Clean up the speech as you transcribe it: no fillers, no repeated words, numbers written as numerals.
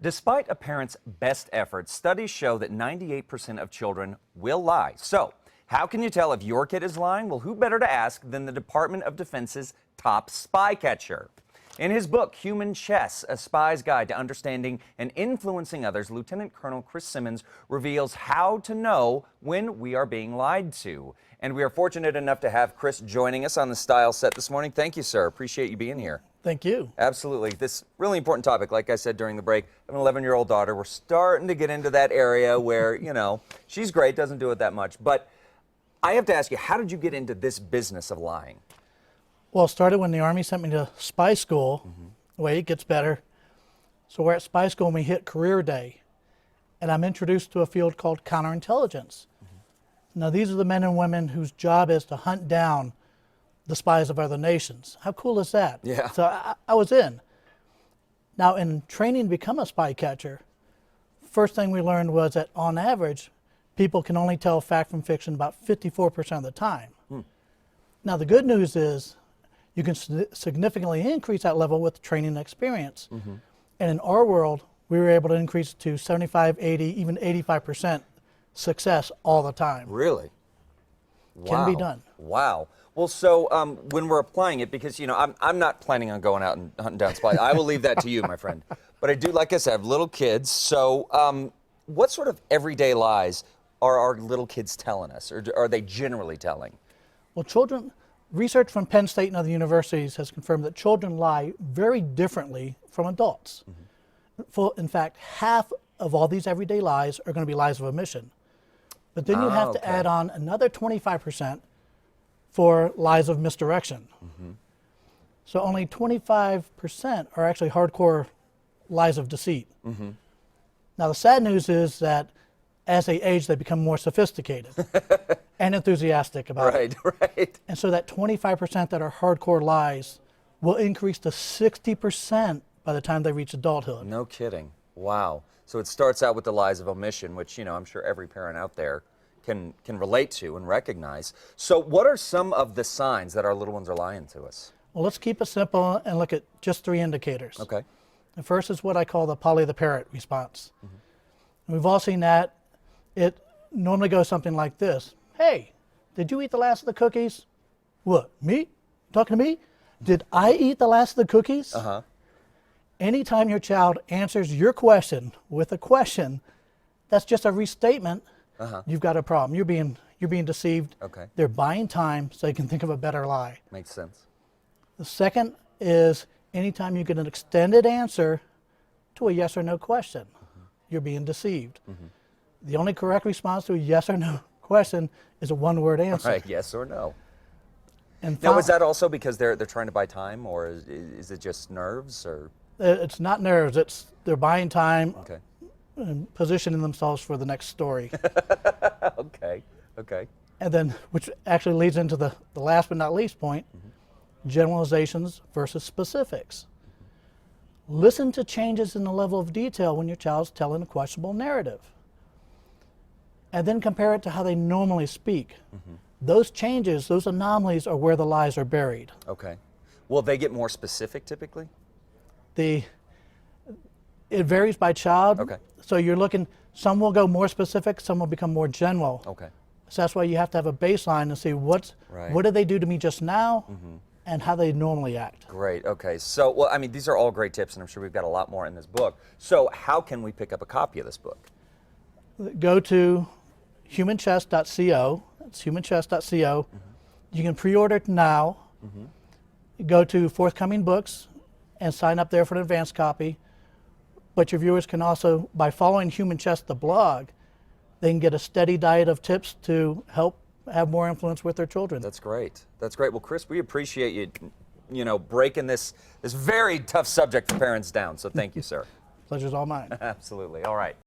Despite a parent's best efforts, studies show that 98% of children will lie. So, how can you tell if your kid is lying? Well, who better to ask than the Department of Defense's top spy catcher? In his book, Human Chess, A Spy's Guide to Understanding and Influencing Others, Lieutenant Colonel Chris Simmons reveals how to know when we are being lied to. And we are fortunate enough to have Chris joining us on the Style Set this morning. Thank you, sir. Appreciate you being here. Thank you. Absolutely. This really important topic, like I said during the break, I have an 11-year-old daughter. We're starting to get into that area where, she's great, doesn't do it that much. But I have to ask you, how did you get into this business of lying? Well, it started when the Army sent me to spy school. Wait, it gets better. So we're at spy school and we hit career day. And I'm introduced to a field called counterintelligence. Now, these are the men and women whose job is to hunt down the spies of other nations. How cool is that? Yeah. So I was in. Now, in training to become a spy catcher, first thing we learned was that on average, people can only tell fact from fiction about 54% of the time. Now, the good news is you can significantly increase that level with training and experience. And in our world, we were able to increase to 75, 80, even 85% success all the time. Really? Can be done. Wow. Well, so when we're applying it, because, I'm not planning on going out and hunting down spies. I will leave that to you, my friend. But I do, like I said, have little kids. So what sort of everyday lies are our little kids telling us, or are they generally telling? Well, research from Penn State and other universities has confirmed that children lie very differently from adults. In fact, half of all these everyday lies are going to be lies of omission. But then you have to add on another 25% for lies of misdirection. So only 25% are actually hardcore lies of deceit. Now, the sad news is that as they age, they become more sophisticated and enthusiastic about it. Right. And so that 25% that are hardcore lies will increase to 60% by the time they reach adulthood. No kidding. Wow. So it starts out with the lies of omission, which, I'm sure every parent out there can relate to and recognize. So what are some of the signs that our little ones are lying to us? Well, let's keep it simple and look at just 3 indicators. Okay. The first is what I call the Polly the Parrot response. And we've all seen that. It normally goes something like this. Hey, did you eat the last of the cookies? What, me? Talking to me? Did I eat the last of the cookies? Anytime your child answers your question with a question, that's just a restatement. You've got a problem. You're being deceived. Okay. They're buying time so they can think of a better lie. Makes sense. The second is anytime you get an extended answer to a yes or no question, you're being deceived. The only correct response to a yes or no question is a one-word answer. Right, yes or no. And now, is that also because they're trying to buy time, or is it just nerves, or? It's not nerves. They're buying time. Okay. And positioning themselves for the next story. Okay. And then, which actually leads into the last but not least point, generalizations versus specifics. Listen to changes in the level of detail when your child's telling a questionable narrative. And then compare it to how they normally speak. Those changes, those anomalies are where the lies are buried. Okay. Will they get more specific typically? It varies by child. Okay. So you're looking, some will go more specific, some will become more general. Okay. So that's why you have to have a baseline and see what did they do to me just now and how they normally act. Great. Okay. So, well, these are all great tips, and I'm sure we've got a lot more in this book. So how can we pick up a copy of this book? Go to humanchess.co. It's humanchess.co. You can pre-order it now. Go to Forthcoming Books and sign up there for an advance copy. But your viewers can also, by following Human Chess, the blog, they can get a steady diet of tips to help have more influence with their children. That's great. That's great. Well, Chris, we appreciate you, breaking this very tough subject for parents down. So thank you, sir. Pleasure's all mine. Absolutely. All right.